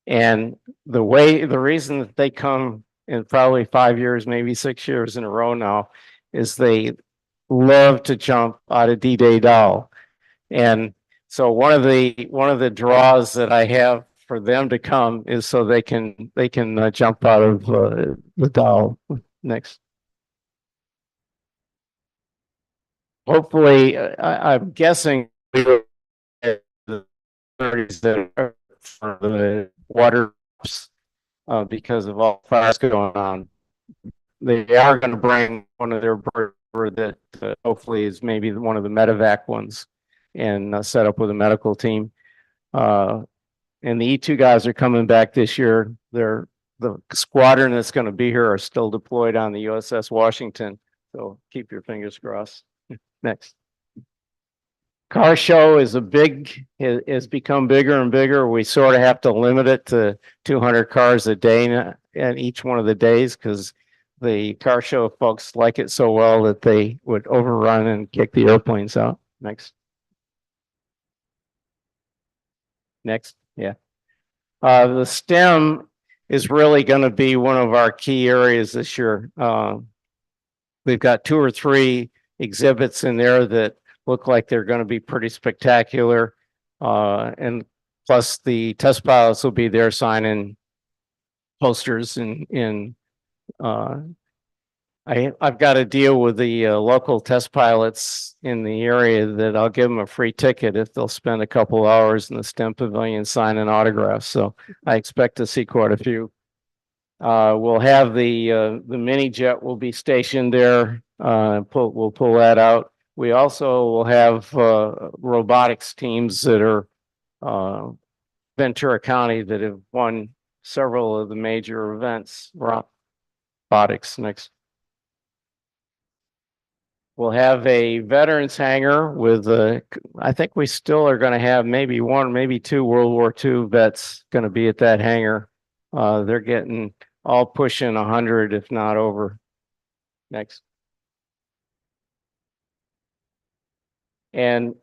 And the reason that they come in probably 5 years, maybe 6 years in a row now, is they love to jump out of D-Day Doll. And so one of the draws that I have for them to come is so they can jump out of the doll next. Hopefully, I'm guessing the 30s that are for the water because of all fires going on. They are going to bring one of their birds that hopefully is maybe one of the medevac ones and set up with a medical team. And the E2 guys are coming back this year. The squadron that's going to be here are still deployed on the USS Washington. So keep your fingers crossed. Next. Car show is has become bigger and bigger. We sort of have to limit it to 200 cars a day and each one of the days because the car show folks like it so well that they would overrun and kick the airplanes out. Next. Yeah. The STEM is really going to be one of our key areas this year. We've got 2 or 3 exhibits in there that look like they're going to be pretty spectacular. And plus the test pilots will be there signing posters and I've got a deal with the local test pilots in the area that I'll give them a free ticket if they'll spend a couple hours in the STEM pavilion signing autographs. So I expect to see quite a few. We'll have the mini jet will be stationed there. We'll pull that out. We also will have robotics teams that are Ventura County that have won several of the major events. Robotics next. We'll have a veterans hangar with I think we still are going to have maybe 1, maybe 2 World War II vets going to be at that hangar. They're getting all pushing 100, if not over. Next. And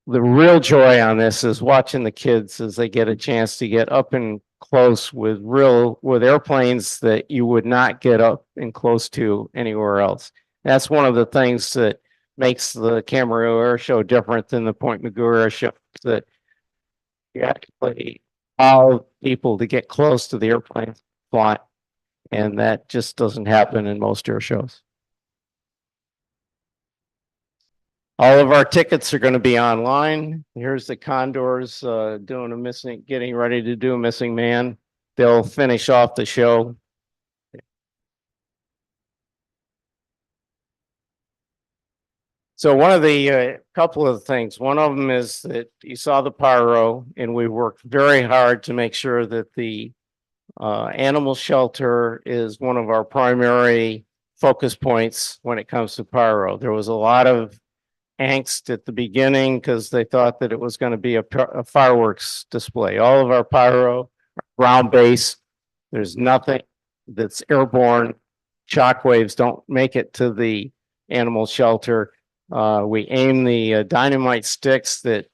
the real joy on this is watching the kids as they get a chance to get up and close with airplanes that you would not get up and close to anywhere else. That's one of the things that makes the Camarillo Air Show different than the Point Mugu Air Show, that you actually allow people to get close to the airplane flying, and that just doesn't happen in most air shows. All of our tickets are going to be online. Here's the Condors getting ready to do a missing man. They'll finish off the show. So one of the couple of things, one of them is that you saw the pyro, and we worked very hard to make sure that the animal shelter is one of our primary focus points when it comes to pyro. There was a lot of angst at the beginning because they thought that it was going to be a fireworks display. All of our pyro, ground based, there's nothing that's airborne. Shockwaves don't make it to the animal shelter. We aim the dynamite sticks that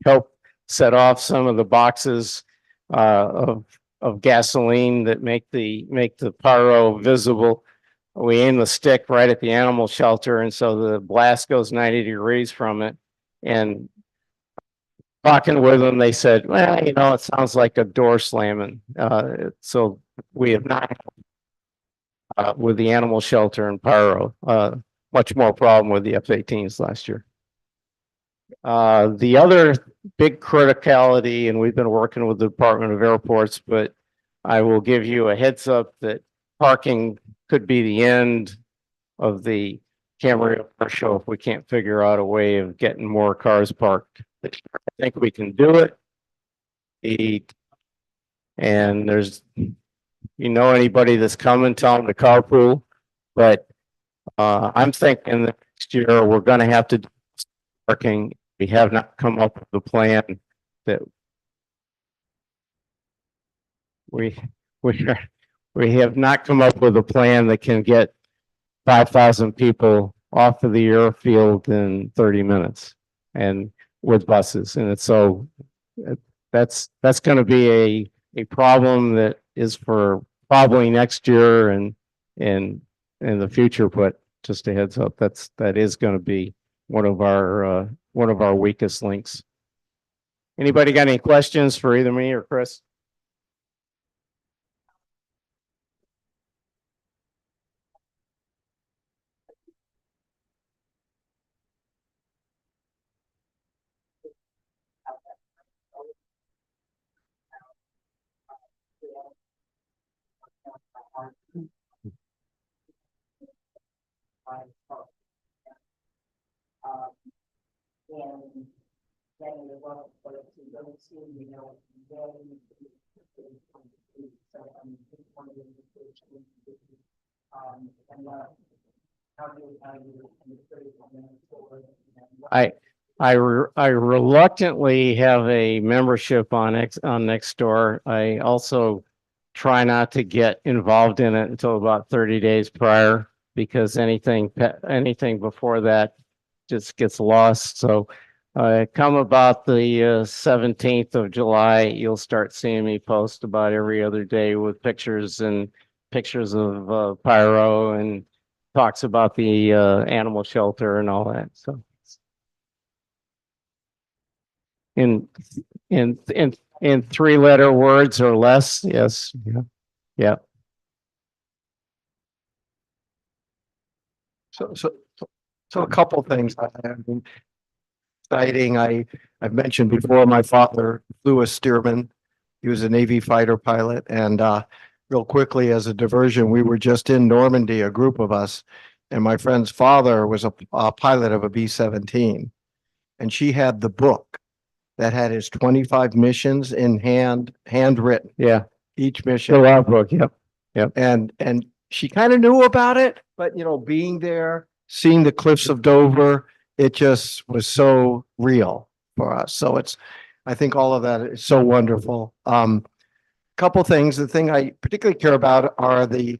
help set off some of the boxes of gasoline that make the pyro visible. We aim the stick right at the animal shelter, and so the blast goes 90 degrees from it. And talking with them, they said, well, it sounds like a door slamming. So we have not with the animal shelter and pyro, much more problem with the F-18s last year. The other big criticality, and we've been working with the Department of Airports, but I will give you a heads up that parking could be the end of the Camarillo Air Show if we can't figure out a way of getting more cars parked. I think we can do it. And there's, anybody that's coming, tell them to carpool. But I'm thinking that next year we're gonna have to do parking. We have not come up with a plan that we have not come up with a plan that can get 5,000 people off of the airfield in 30 minutes and with buses. And it's that's going to be a problem that is for probably next year and in the future, but just a heads up, that is going to be one of our weakest links. Anybody got any questions for either me or Chris? And getting the work for it to go to, very. So I'm just wondering and how do you I reluctantly have a membership on Nextdoor. I also try not to get involved in it until about 30 days prior, because anything before that just gets lost. So come about the 17th of July, you'll start seeing me post about every other day with pictures of pyro and talks about the animal shelter and all that. So in 3-letter words or less, yes, yeah. So a couple things. Exciting. I've mentioned before, my father flew a Stearman. He was a Navy fighter pilot. And real quickly, as a diversion, we were just in Normandy, a group of us, and my friend's father was a pilot of a B-17. And she had the book that had his 25 missions in handwritten. Yeah. Each mission. The logbook, yep. Yep. And she kind of knew about it, but being there, seeing the cliffs of Dover, it just was so real for us. So I think all of that is so wonderful. Couple things. The thing I particularly care about are the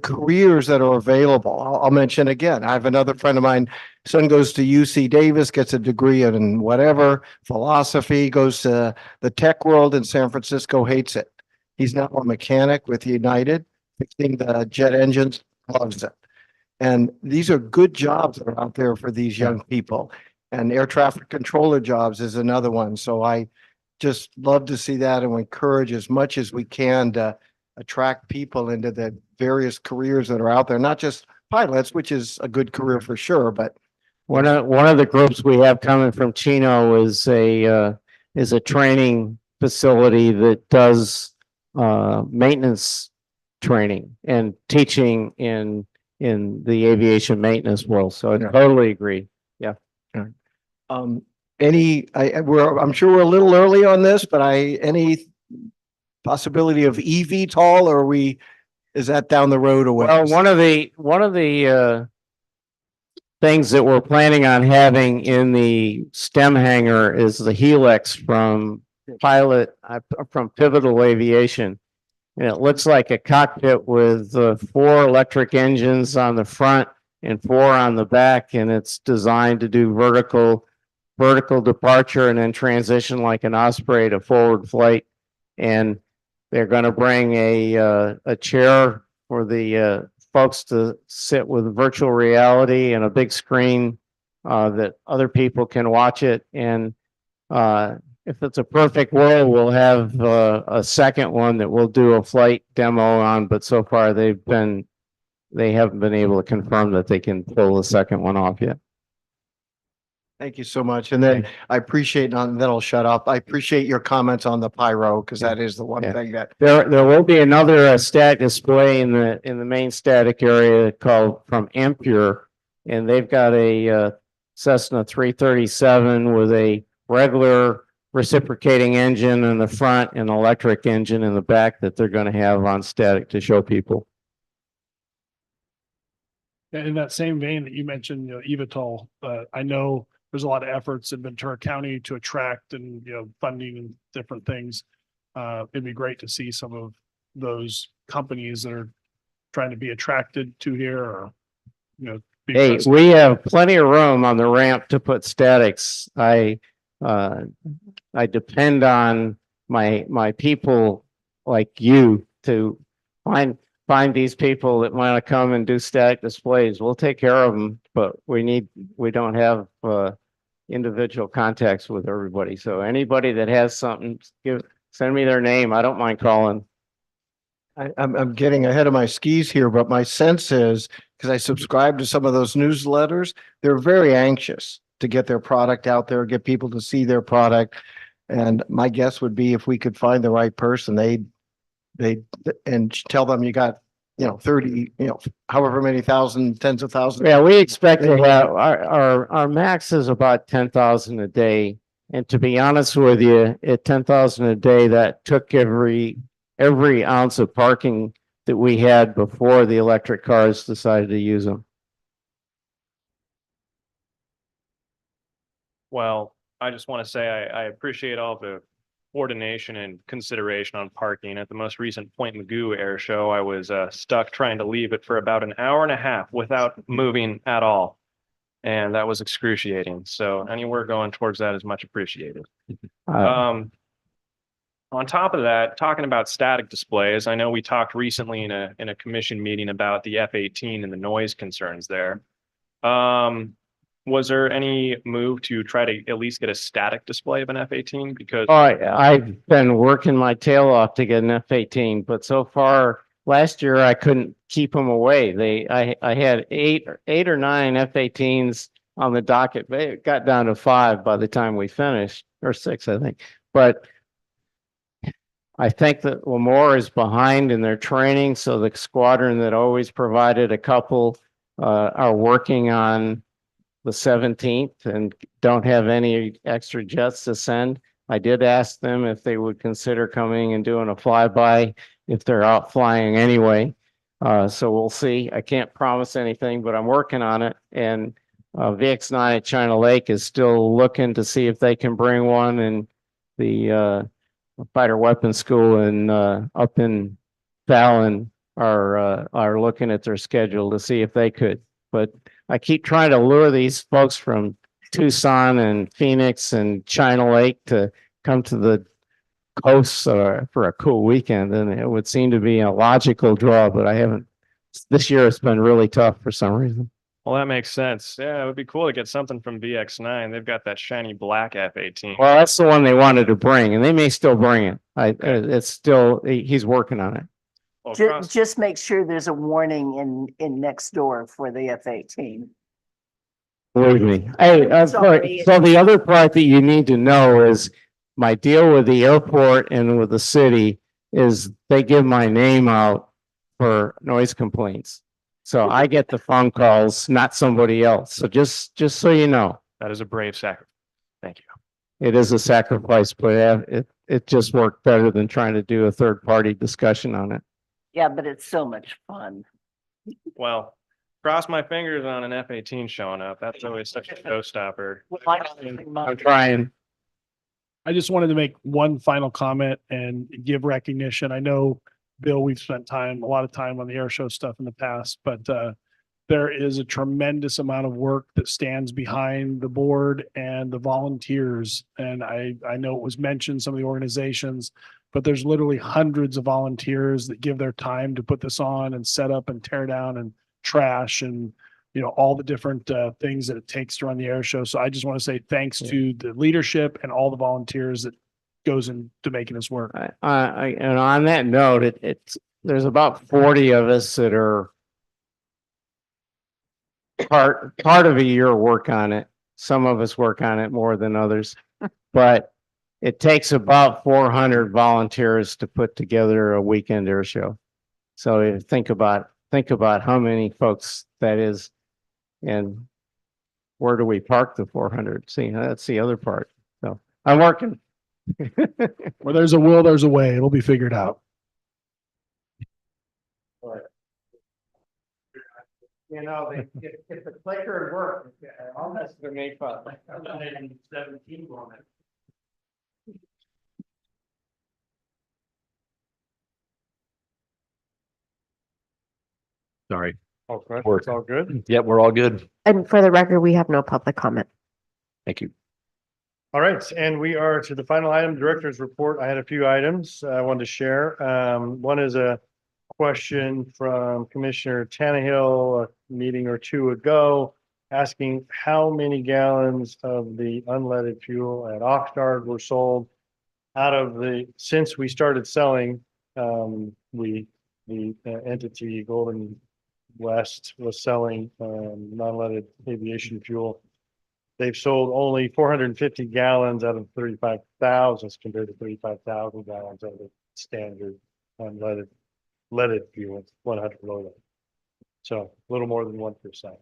careers that are available. I'll mention again, I have another friend of mine, son goes to UC Davis, gets a degree in whatever, philosophy, goes to the tech world in San Francisco, hates it. He's now a mechanic with United, fixing the jet engines, loves it. And these are good jobs that are out there for these young people. And air traffic controller jobs is another one. So I just love to see that, and we encourage as much as we can to attract people into the various careers that are out there, not just pilots, which is a good career for sure, but one of the groups we have coming from Chino is a training facility that does maintenance training and teaching in the aviation maintenance world. So I totally agree. Yeah. I'm sure we're a little early on this, but any possibility of eVTOL, or is that down the road away? Well, one of the things that we're planning on having in the STEM hangar is the Helix from Pivotal Aviation. And it looks like a cockpit with 4 electric engines on the front and 4 on the back, and it's designed to do vertical departure and then transition like an Osprey to forward flight. And they're going to bring a chair for the folks to sit with virtual reality and a big screen that other people can watch it. And if it's a perfect world, we'll have a second one that we'll do a flight demo on, but so far they haven't been able to confirm that they can pull the second one off yet. Thank you so much. And then I appreciate, and then I'll shut up. I appreciate your comments on the pyro, because that is the one Yeah. thing that, There will be another static display in the main static area called from Ampere. And they've got a Cessna 337 with a regular reciprocating engine in the front and electric engine in the back that they're going to have on static to show people. In that same vein that you mentioned, eVTOL, I know there's a lot of efforts in Ventura County to attract and, funding and different things. It'd be great to see some of those companies that are trying to be attracted to here or, be Hey, present. we have plenty of room on the ramp to put statics. I depend on my people like you to find these people that want to come and do static displays. We'll take care of them, but we don't have individual contacts with everybody. So anybody that has something, send me their name. I don't mind calling. I'm getting ahead of my skis here, but my sense is, because I subscribe to some of those newsletters, they're very anxious to get their product out there, get people to see their product. And my guess would be if we could find the right person, they and tell them you got, 30, however many thousand, tens of thousands. Yeah, we expect to have our max is about 10,000 a day. And to be honest with you, at 10,000 a day, that took every ounce of parking that we had before the electric cars decided to use them. Well, I just want to say I appreciate all the coordination and consideration on parking. At the most recent Point Mugu air show, I was stuck trying to leave it for about an hour and a half without moving at all. And that was excruciating. So anywhere going towards that is much appreciated. On top of that, talking about static displays, I know we talked recently in a commission meeting about the F-18 and the noise concerns there. Was there any move to try to at least get a static display of an F-18? Because I've been working my tail off to get an F-18, but so far last year I couldn't keep them away. I had eight or nine F-18s on the docket. It got down to 5 by the time we finished, or 6, I think. But I think that Lemoore is behind in their training, so the squadron that always provided a couple are working on the 17th and don't have any extra jets to send. I did ask them if they would consider coming and doing a flyby if they're out flying anyway. So we'll see. I can't promise anything, but I'm working on it. And VX9 at China Lake is still looking to see if they can bring one, and the fighter weapons school and up in Fallon are looking at their schedule to see if they could. But I keep trying to lure these folks from Tucson and Phoenix and China Lake to come to the coast for a cool weekend, and it would seem to be a logical draw, but I haven't. This year it's been really tough for some reason. well, that makes sense. Yeah, it would be cool to get something from VX9. They've got that shiny black F-18. Well, that's the one they wanted to bring, and they may still bring it. It's still, he's working on it. Well, Just make sure there's a warning in next door for the F-18. Believe me. Hey, Sorry. so the other part that you need to know is my deal with the airport and with the city is they give my name out for noise complaints. So I get the phone calls, not somebody else. So just so you know, that is a brave sacrifice. Thank you. it is a sacrifice, but it just worked better than trying to do a third party discussion on it. Yeah, but it's so much fun. Well, cross my fingers on an F-18 showing up. That's always such a showstopper. I'm trying. I just wanted to make one final comment and give recognition. I know, Bill, we've spent a lot of time on the air show stuff in the past, but there is a tremendous amount of work that stands behind the board and the volunteers. And I know it was mentioned, some of the organizations, but there's literally hundreds of volunteers that give their time to put this on and set up and tear down and trash and all the different things that it takes to run the air show. So I just want to say thanks to the leadership and all the volunteers that goes into making this work. And on that note, there's about 40 of us that are part of a year work on it. Some of us work on it more than others, but it takes about 400 volunteers to put together a weekend air show. So you think about how many folks that is, and where do we park the 400? See, that's the other part. So I'm working. Where there's a will, there's a way. It'll be figured out. You know, if the clicker worked, all that's gonna make fun. 17 on it. Sorry. Oh, correct. Work. It's all good. Yep, we're all good. And for the record, we have no public comment. Thank you. All right, and we are to the final item, director's report. I had a few items I wanted to share. One is a question from Commissioner Tannehill a meeting or two ago, asking how many gallons of the unleaded fuel at Oxnard were sold out of since we started selling, the entity Golden West was selling non-leaded aviation fuel. They've sold only 450 gallons out of 35,000 compared to 35,000 gallons of the standard leaded fuel, 100 low. So a little more than 1%.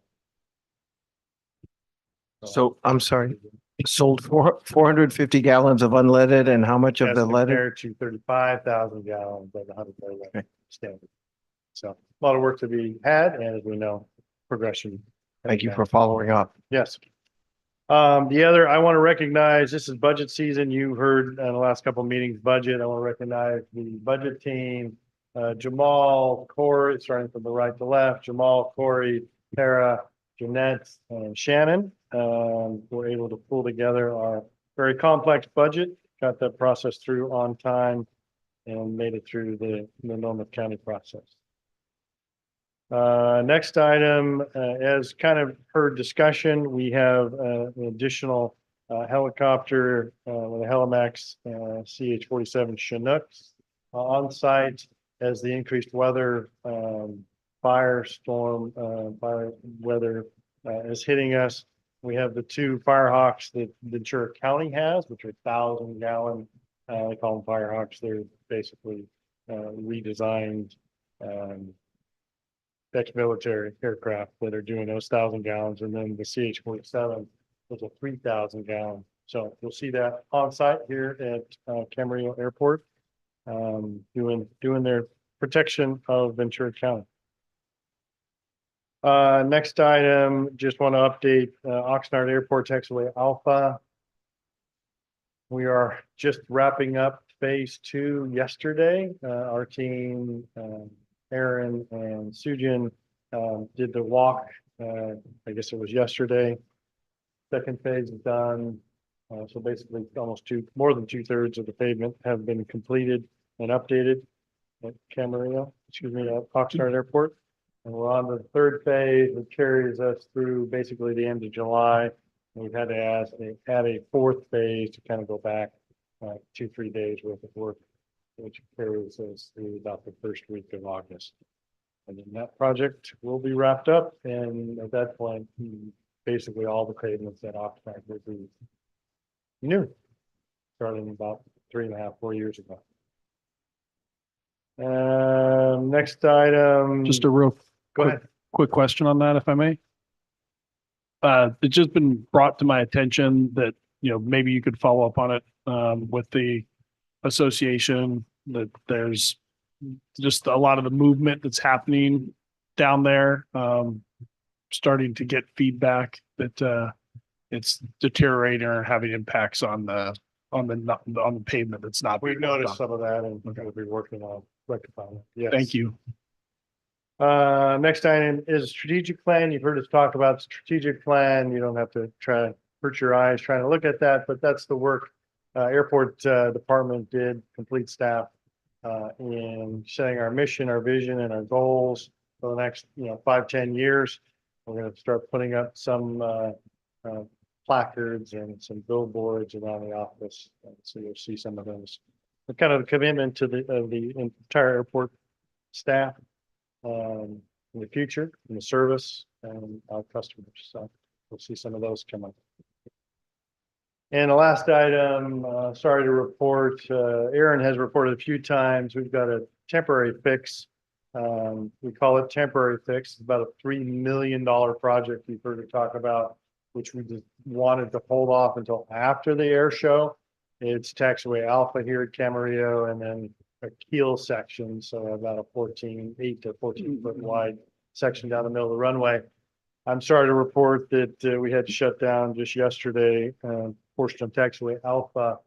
So I'm sorry, sold 450 gallons of unleaded and how much of As the leaded? compared to 35,000 gallons of the 100 low standard. So a lot of work to be had, and as we know, progression. Thank you for following up. Yes. The other, I want to recognize, this is budget season. You heard in the last couple of meetings, budget. I want to recognize the budget team, Jamal, Corey, starting from the right to left, Jamal, Corey, Tara, Jeanette, and Shannon. We're able to pull together our very complex budget, got that process through on time, and made it through the Monmouth County process. Next item, as kind of heard discussion, we have an additional helicopter with a Helimax CH-47 Chinooks on site as the increased weather, fire weather is hitting us. We have the two Firehawks that Ventura County has, which are 1,000-gallon. They call them Firehawks. They're basically redesigned ex-military aircraft that are doing those 1,000 gallons, and then the CH-47 was a 3,000 gallon. So you'll see that on site here at Camarillo Airport, doing their protection of Ventura County. Next item, just want to update Oxnard Airport Taxiway Alpha. We are just wrapping up phase 2 yesterday. Our team, Aaron and Sujin, did the walk. I guess it was yesterday. Second phase is done. So basically almost more than 2/3 of the pavement have been completed and updated at Camarillo, at Oxnard Airport. And we're on the third phase, which carries us through basically the end of July. And we've had to add a fourth phase to kind of go back 2-3 days worth of work, which carries us through about the first week of August. And then that project will be wrapped up. And at that point, basically all the pavements at Oxnard will be new, starting about 3.5-4 years ago. Next item. Just a real Go ahead. quick question on that, if I may. It's just been brought to my attention that, maybe you could follow up on it with the association, that there's just a lot of the movement that's happening down there. Starting to get feedback that it's deteriorating or having impacts on the pavement that's not. We've noticed some of that, and we'll be working on rectifying it. Yes. Thank you. Next item is a strategic plan. You've heard us talk about strategic plan. You don't have to try to hurt your eyes trying to look at that, but that's the work airport department did, complete staff, in setting our mission, our vision, and our goals for the next 5-10 years. We're gonna start putting up some placards and some billboards around the office. And so you'll see some of those. The kind of commitment to the entire airport staff in the future, in the service and our customers. So we'll see some of those come up. And the last item, sorry to report, Aaron has reported a few times, we've got a temporary fix. We call it temporary fix. It's about a $3 million project you've heard me talk about, which we just wanted to hold off until after the air show. It's taxiway Alpha here at Camarillo, and then a keel section, so about a 8 to 14 foot wide section down the middle of the runway. I'm sorry to report that we had to shut down just yesterday, portion of taxiway Alpha,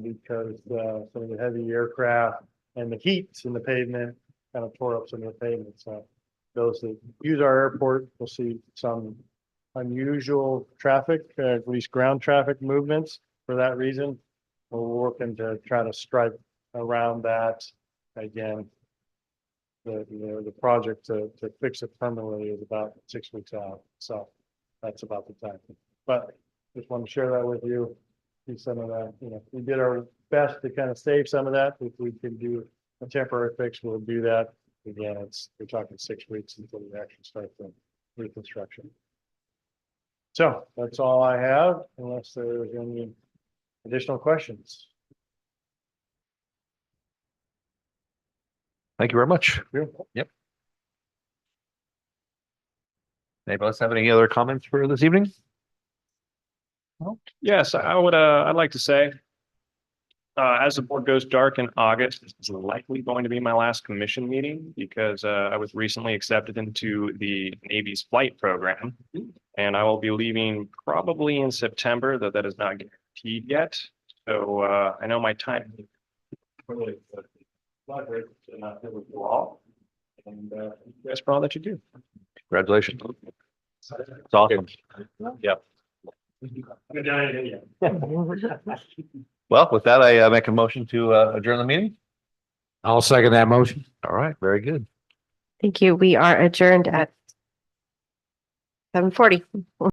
because some of the heavy aircraft and the heat in the pavement kind of tore up some of the pavement. So those that use our airport will see some unusual traffic, at least ground traffic movements for that reason. We're working to try to stripe around that. Again, the project to fix it permanently is about 6 weeks out. So that's about the time. But just want to share that with you. See some of that, we did our best to kind of save some of that. If we can do a temporary fix, we'll do that. Again, we're talking 6 weeks until we actually start the reconstruction. So that's all I have, unless there's any additional questions. Thank you very much. Yep. Anybody else have any other comments for this evening? Yes, I'd like to say, as the board goes dark in August, this is likely going to be my last commission meeting because I was recently accepted into the Navy's flight program. And I will be leaving probably in September, though that is not guaranteed yet. So I know my time. Really, not with you all. And that's for all that you do. Congratulations. It's awesome. Yep. Well, with that, I make a motion to adjourn the meeting. I'll second that motion. All right, very good. Thank you. We are adjourned at 7:40.